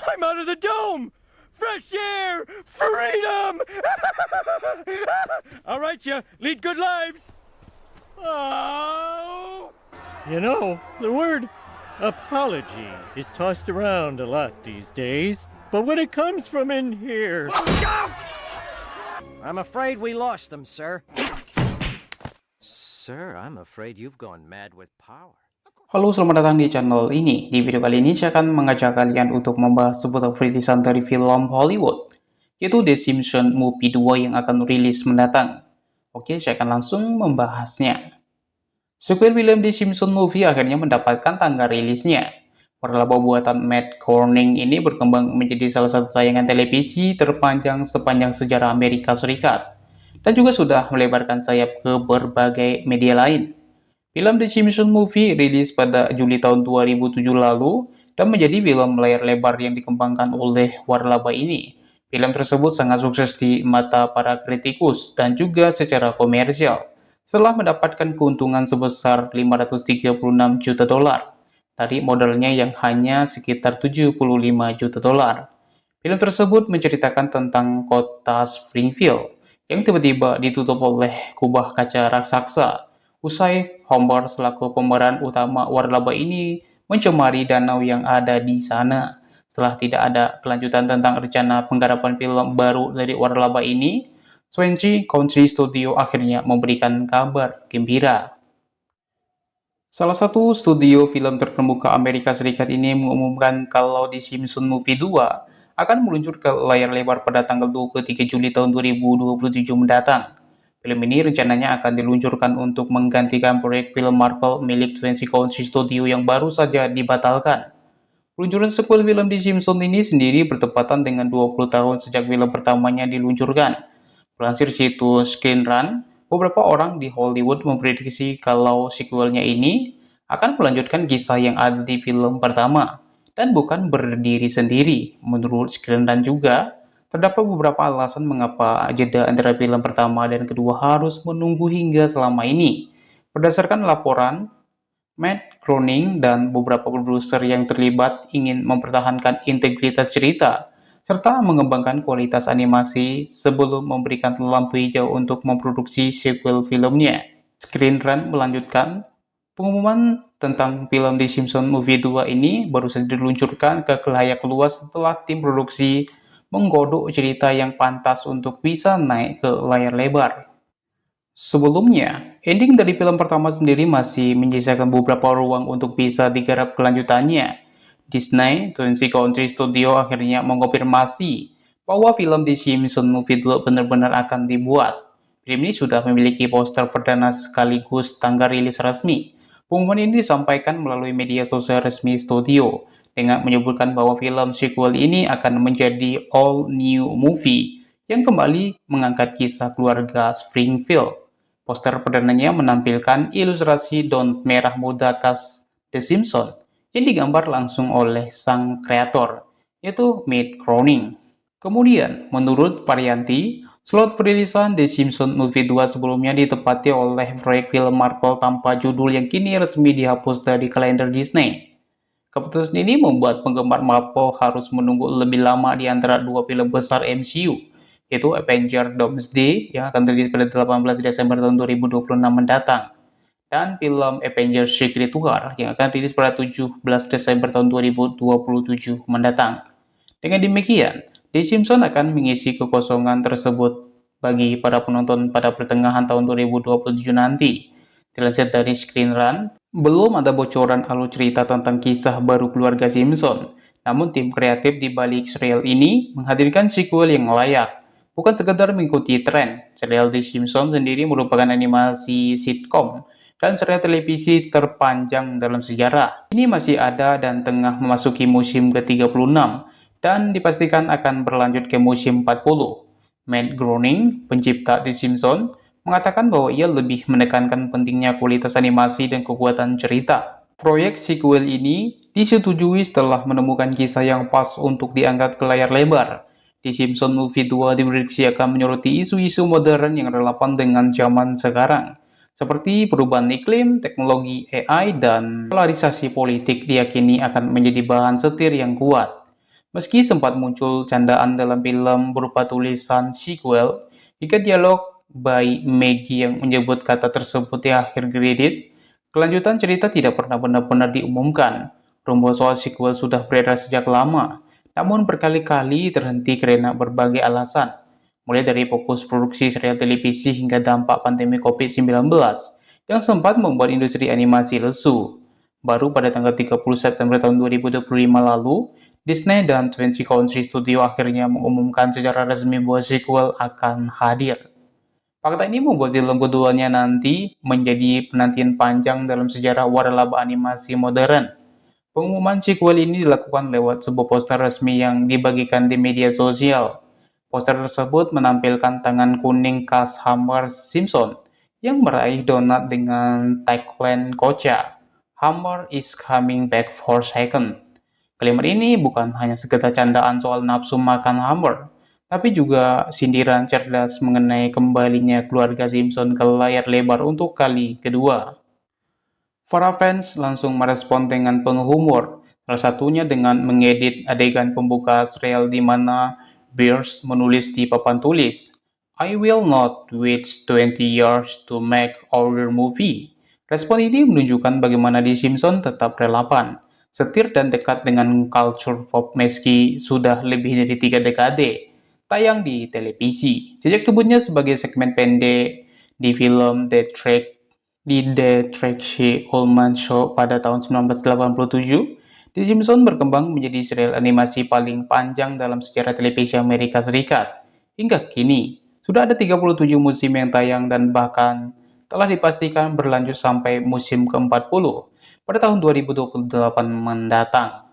I'm out of the dome! Fresh air! Freedom! All right, you lead good lives. Oh! You know, the word apology is tossed around a lot these days, but when it comes from in here... I'm afraid we lost them, sir. Sir, I'm afraid you've gone mad with power. Halo, selamat datang di channel ini. Di video kali ini saya akan mengajak kalian untuk membahas seputar rilisan dari film Hollywood, yaitu The Simpsons Movie 2 yang akan rilis mendatang. Oke, saya akan langsung membahasnya. Sequel film The Simpsons Movie akhirnya mendapatkan tanggal rilisnya. Warlaba buatan Matt Groening ini berkembang menjadi salah satu tayangan televisi terpanjang sepanjang sejarah Amerika Serikat, dan juga sudah melebarkan sayap ke berbagai media lain. Film The Simpsons Movie rilis pada Juli tahun 2007 lalu dan menjadi film layar lebar yang dikembangkan oleh warlaba ini. Film tersebut sangat sukses di mata para kritikus dan juga secara komersial, setelah mendapatkan keuntungan sebesar 536 juta dolar dari modalnya yang hanya sekitar 75 juta dolar. Film tersebut menceritakan tentang kota Springfield yang tiba-tiba ditutup oleh kubah kaca raksasa. Usai Homer selaku pemeran utama warlaba ini mencemari danau yang ada di sana. Setelah tidak ada kelanjutan tentang rencana penggarapan film baru dari warlaba ini, 20th Century Studio akhirnya memberikan kabar gembira. Salah satu studio film terkemuka Amerika Serikat ini mengumumkan kalau The Simpsons Movie 2 akan meluncur ke layar lebar pada tanggal 23 Juli tahun 2027 mendatang. Film ini rencananya akan diluncurkan untuk menggantikan proyek film Marvel milik 20th Century Studio yang baru saja dibatalkan. Peluncuran sequel film The Simpsons ini sendiri bertepatan dengan 20 tahun sejak film pertamanya diluncurkan. Melansir situs Screen Run, beberapa orang di Hollywood memprediksi kalau sequelnya ini akan melanjutkan kisah yang ada di film pertama dan bukan berdiri sendiri. Menurut Screen Run juga, terdapat beberapa alasan mengapa jeda antara film pertama dan kedua harus menunggu hingga selama ini. Berdasarkan laporan, Matt Groening dan beberapa produser yang terlibat ingin mempertahankan integritas cerita serta mengembangkan kualitas animasi sebelum memberikan lampu hijau untuk memproduksi sequel filmnya. Screen Run melanjutkan, pengumuman tentang film The Simpsons Movie 2 ini baru saja diluncurkan ke khalayak luas setelah tim produksi menggodok cerita yang pantas untuk bisa naik ke layar lebar. Sebelumnya, ending dari film pertama sendiri masih menyisakan beberapa ruang untuk bisa digarap kelanjutannya. Disney 20th Century Studio akhirnya mengonfirmasi bahwa film The Simpsons Movie 2 benar-benar akan dibuat. Film ini sudah memiliki poster perdana sekaligus tanggal rilis resmi. Pengumuman ini disampaikan melalui media sosial resmi studio, dengan menyebutkan bahwa film sequel ini akan menjadi all-new movie yang kembali mengangkat kisah keluarga Springfield. Poster perdananya menampilkan ilustrasi Don merah muda khas The Simpsons yang digambar langsung oleh sang kreator, yaitu Matt Groening. Kemudian, menurut Varianti, slot perilisan The Simpsons Movie 2 sebelumnya ditepati oleh proyek film Marvel tanpa judul yang kini resmi dihapus dari kalender Disney. Keputusan ini membuat penggemar Marvel harus menunggu lebih lama di antara dua film besar MCU, yaitu Avengers Doomsday yang akan rilis pada 18 Desember tahun 2026 mendatang, dan film Avengers Secret War yang akan rilis pada 17 Desember tahun 2027 mendatang. Dengan demikian, The Simpsons akan mengisi kekosongan tersebut bagi para penonton pada pertengahan tahun 2027 nanti. Dilansir dari Screen Run, belum ada bocoran alur cerita tentang kisah baru keluarga Simpson. Namun tim kreatif di balik serial ini menghadirkan sequel yang layak, bukan sekedar mengikuti tren. Serial The Simpsons sendiri merupakan animasi sitcom dan serial televisi terpanjang dalam sejarah. Ini masih ada dan tengah memasuki musim ke-36 dan dipastikan akan berlanjut ke musim 40. Matt Groening, pencipta The Simpsons, mengatakan bahwa ia lebih menekankan pentingnya kualitas animasi dan kekuatan cerita. Proyek sequel ini disetujui setelah menemukan kisah yang pas untuk diangkat ke layar lebar. The Simpsons Movie 2 diprediksi akan menyoroti isu-isu modern yang relevan dengan zaman sekarang, seperti perubahan iklim, teknologi AI, dan polarisasi politik diyakini akan menjadi bahan setir yang kuat. Meski sempat muncul candaan dalam film berupa tulisan sequel, jika dialog by Maggie yang menyebut kata tersebut di akhir kredit, kelanjutan cerita tidak pernah benar-benar diumumkan. Rumor soal sequel sudah beredar sejak lama, namun berkali-kali terhenti karena berbagai alasan, mulai dari fokus produksi serial televisi hingga dampak pandemi COVID-19 yang sempat membuat industri animasi lesu. Baru pada tanggal 30 September tahun 2025 lalu, Disney dan 20th Century Studio akhirnya mengumumkan secara resmi bahwa sequel akan hadir. Fakta ini membuat film keduanya nanti menjadi penantian panjang dalam sejarah waralaba animasi modern. Pengumuman sequel ini dilakukan lewat sebuah poster resmi yang dibagikan di media sosial. Poster tersebut menampilkan tangan kuning khas Homer Simpson yang meraih donat dengan tagline kocak, "Homer is coming back for second." Kalimat ini bukan hanya sekedar candaan soal nafsu makan Homer, tapi juga sindiran cerdas mengenai kembalinya keluarga Simpson ke layar lebar untuk kali kedua. Para fans langsung merespon dengan penuh humor, salah satunya dengan mengedit adegan pembuka serial di mana Beers menulis di papan tulis, "I will not wait 20 years to make our movie." Respon ini menunjukkan bagaimana The Simpsons tetap relevan, setir dan dekat dengan culture pop meski sudah lebih dari 3 dekade tayang di televisi. Sejak debutnya sebagai segmen pendek di film The Tracy Ullman Show pada tahun 1987, The Simpsons berkembang menjadi serial animasi paling panjang dalam sejarah televisi Amerika Serikat. Hingga kini, sudah ada 37 musim yang tayang dan bahkan telah dipastikan berlanjut sampai musim ke-40 pada tahun 2028 mendatang.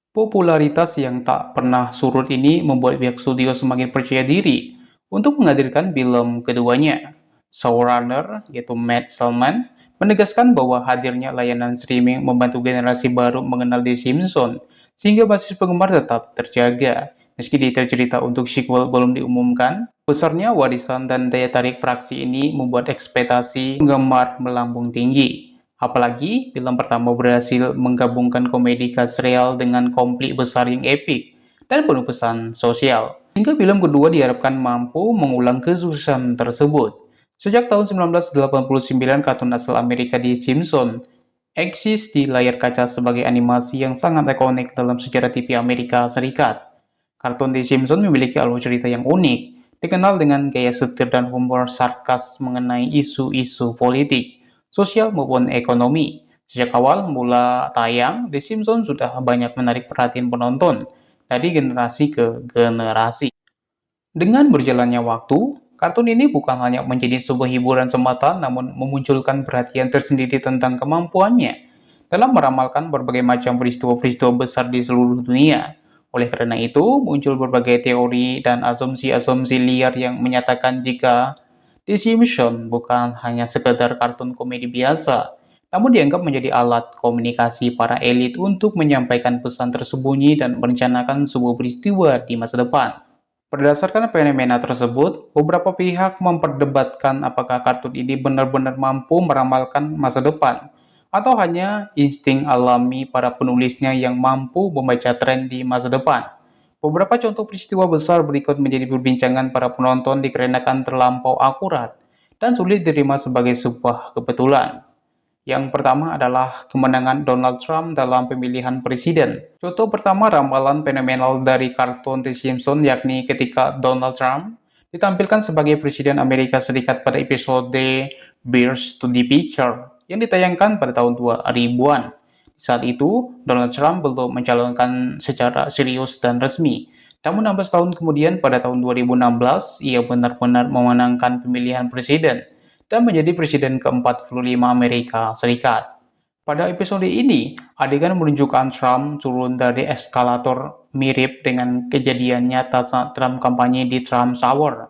Popularitas yang tak pernah surut ini membuat pihak studio semakin percaya diri untuk menghadirkan film keduanya. Showrunner, yaitu Matt Selman, menegaskan bahwa hadirnya layanan streaming membantu generasi baru mengenal The Simpsons, sehingga basis penggemar tetap terjaga. Meski detail cerita untuk sequel belum diumumkan, besarnya warisan dan daya tarik fraksi ini membuat ekspektasi penggemar melambung tinggi. Apalagi, film pertama berhasil menggabungkan komedi khas real dengan konflik besar yang epik dan penuh pesan sosial. Hingga film kedua diharapkan mampu mengulang kesuksesan tersebut. Sejak tahun 1989, kartun asal Amerika The Simpsons eksis di layar kaca sebagai animasi yang sangat ikonik dalam sejarah TV Amerika Serikat. Kartun The Simpsons memiliki alur cerita yang unik, dikenal dengan gaya setir dan humor sarkas mengenai isu-isu politik, sosial maupun ekonomi. Sejak awal mula tayang, The Simpsons sudah banyak menarik perhatian penonton dari generasi ke generasi. Dengan berjalannya waktu, kartun ini bukan hanya menjadi sebuah hiburan semata, namun memunculkan perhatian tersendiri tentang kemampuannya dalam meramalkan berbagai macam peristiwa-peristiwa besar di seluruh dunia. Oleh karena itu, muncul berbagai teori dan asumsi-asumsi liar yang menyatakan jika The Simpsons bukan hanya sekedar kartun komedi biasa, namun dianggap menjadi alat komunikasi para elit untuk menyampaikan pesan tersembunyi dan merencanakan sebuah peristiwa di masa depan. Berdasarkan fenomena tersebut, beberapa pihak memperdebatkan apakah kartun ini benar-benar mampu meramalkan masa depan, atau hanya insting alami para penulisnya yang mampu membaca tren di masa depan. Beberapa contoh peristiwa besar berikut menjadi perbincangan para penonton dikarenakan terlampau akurat dan sulit diterima sebagai sebuah kebetulan. Yang pertama adalah kemenangan Donald Trump dalam pemilihan presiden. Contoh pertama ramalan fenomenal dari kartun The Simpsons yakni ketika Donald Trump ditampilkan sebagai presiden Amerika Serikat pada episode Beers to the Picture yang ditayangkan pada tahun 2000-an. Saat itu, Donald Trump belum mencalonkan secara serius dan resmi. Namun 16 tahun kemudian pada tahun 2016, ia benar-benar memenangkan pemilihan presiden dan menjadi presiden ke-45 Amerika Serikat. Pada episode ini, adegan menunjukkan Trump turun dari eskalator mirip dengan kejadian nyata saat Trump kampanye di Trump Tower.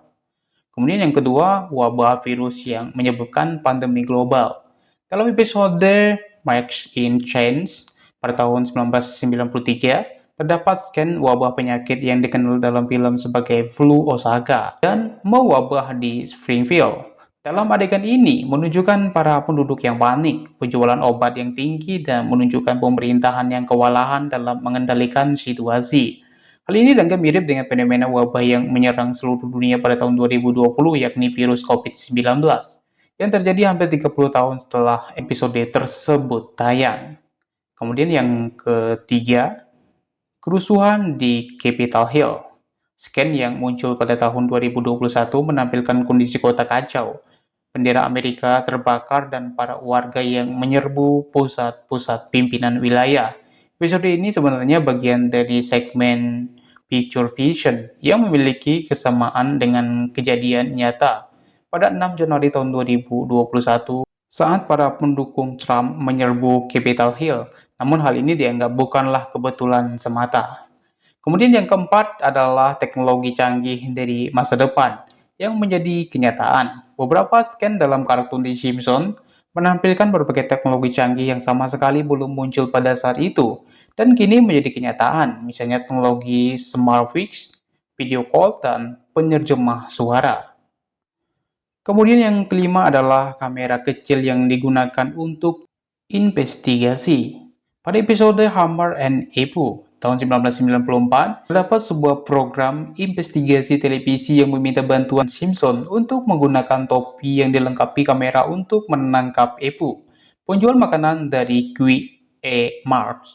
Kemudian yang kedua, wabah virus yang menyebabkan pandemi global. Dalam episode Marks in Chains pada tahun 1993, terdapat scan wabah penyakit yang dikenal dalam film sebagai flu Osaka dan mewabah di Springfield. Dalam adegan ini menunjukkan para penduduk yang panik, penjualan obat yang tinggi, dan menunjukkan pemerintahan yang kewalahan dalam mengendalikan situasi. Hal ini dianggap mirip dengan fenomena wabah yang menyerang seluruh dunia pada tahun 2020, yakni virus COVID-19, yang terjadi hampir 30 tahun setelah episode tersebut tayang. Kemudian yang ketiga, kerusuhan di Capitol Hill. Scan yang muncul pada tahun 2021 menampilkan kondisi kota kacau. Bendera Amerika terbakar dan para warga yang menyerbu pusat-pusat pimpinan wilayah. Episode ini sebenarnya bagian dari segmen Picture Vision yang memiliki kesamaan dengan kejadian nyata pada 6 Januari tahun 2021 saat para pendukung Trump menyerbu Capitol Hill. Namun hal ini dianggap bukanlah kebetulan semata. Kemudian yang keempat adalah teknologi canggih dari masa depan yang menjadi kenyataan. Beberapa scan dalam kartun The Simpsons menampilkan berbagai teknologi canggih yang sama sekali belum muncul pada saat itu dan kini menjadi kenyataan, misalnya teknologi Smartfix, video call, dan penerjemah suara. Kemudian yang kelima adalah kamera kecil yang digunakan untuk investigasi. Pada episode Hammer and Evo tahun 1994, terdapat sebuah program investigasi televisi yang meminta bantuan Simpson untuk menggunakan topi yang dilengkapi kamera untuk menangkap Evo, penjual makanan dari Q.A. Mart.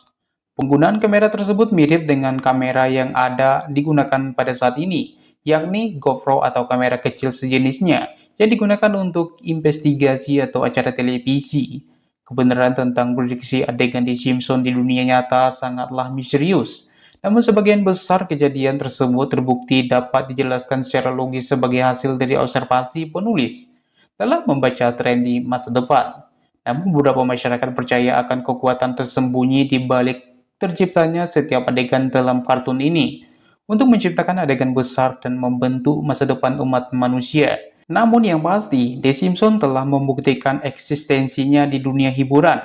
Penggunaan kamera tersebut mirip dengan kamera yang ada digunakan pada saat ini, yakni GoPro atau kamera kecil sejenisnya yang digunakan untuk investigasi atau acara televisi. Kebenaran tentang prediksi adegan di Simpson di dunia nyata sangatlah misterius. Namun sebagian besar kejadian tersebut terbukti dapat dijelaskan secara logis sebagai hasil dari observasi penulis dalam membaca tren di masa depan. Namun beberapa masyarakat percaya akan kekuatan tersembunyi di balik terciptanya setiap adegan dalam kartun ini untuk menciptakan adegan besar dan membentuk masa depan umat manusia. Namun yang pasti, The Simpsons telah membuktikan eksistensinya di dunia hiburan.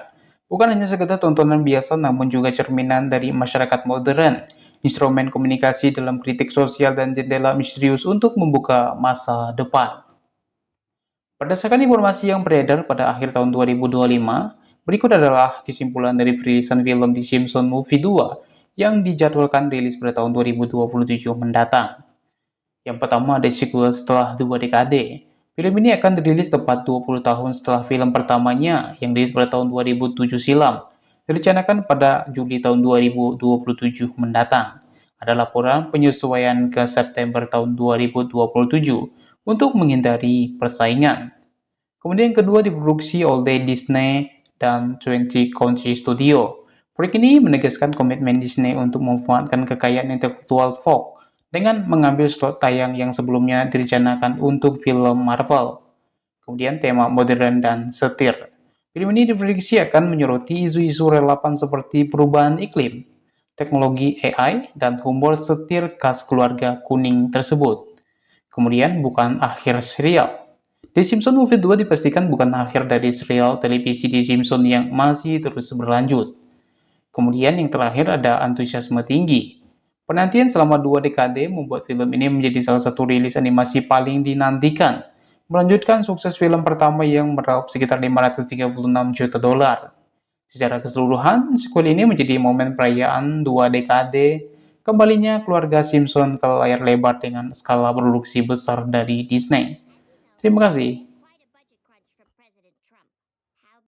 Bukan hanya sekedar tontonan biasa, namun juga cerminan dari masyarakat modern, instrumen komunikasi dalam kritik sosial, dan jendela misterius untuk membuka masa depan. Berdasarkan informasi yang beredar pada akhir tahun 2025, berikut adalah kesimpulan dari perilisan film The Simpsons Movie 2 yang dijadwalkan rilis pada tahun 2027 mendatang. Yang pertama ada sequel setelah 2 dekade. Film ini akan dirilis tepat 20 tahun setelah film pertamanya yang dirilis pada tahun 2007 silam. Direncanakan pada Juli tahun 2027 mendatang. Ada laporan penyesuaian ke September tahun 2027 untuk menghindari persaingan. Kemudian yang kedua diproduksi oleh Disney dan 20th Century Studio. Proyek ini menegaskan komitmen Disney untuk memanfaatkan kekayaan intelektual Fox dengan mengambil slot tayang yang sebelumnya direncanakan untuk film Marvel. Kemudian tema modern dan setir. Film ini diprediksi akan menyoroti isu-isu relevan seperti perubahan iklim, teknologi AI, dan humor setir khas keluarga kuning tersebut. Kemudian bukan akhir serial. The Simpsons Movie 2 dipastikan bukan akhir dari serial televisi The Simpsons yang masih terus berlanjut. Kemudian yang terakhir ada antusiasme tinggi. Penantian selama 2 dekade membuat film ini menjadi salah satu rilis animasi paling dinantikan, melanjutkan sukses film pertama yang meraup sekitar 536 juta dolar. Secara keseluruhan, sequel ini menjadi momen perayaan 2 dekade kembalinya keluarga Simpson ke layar lebar dengan skala produksi besar dari Disney. Terima kasih.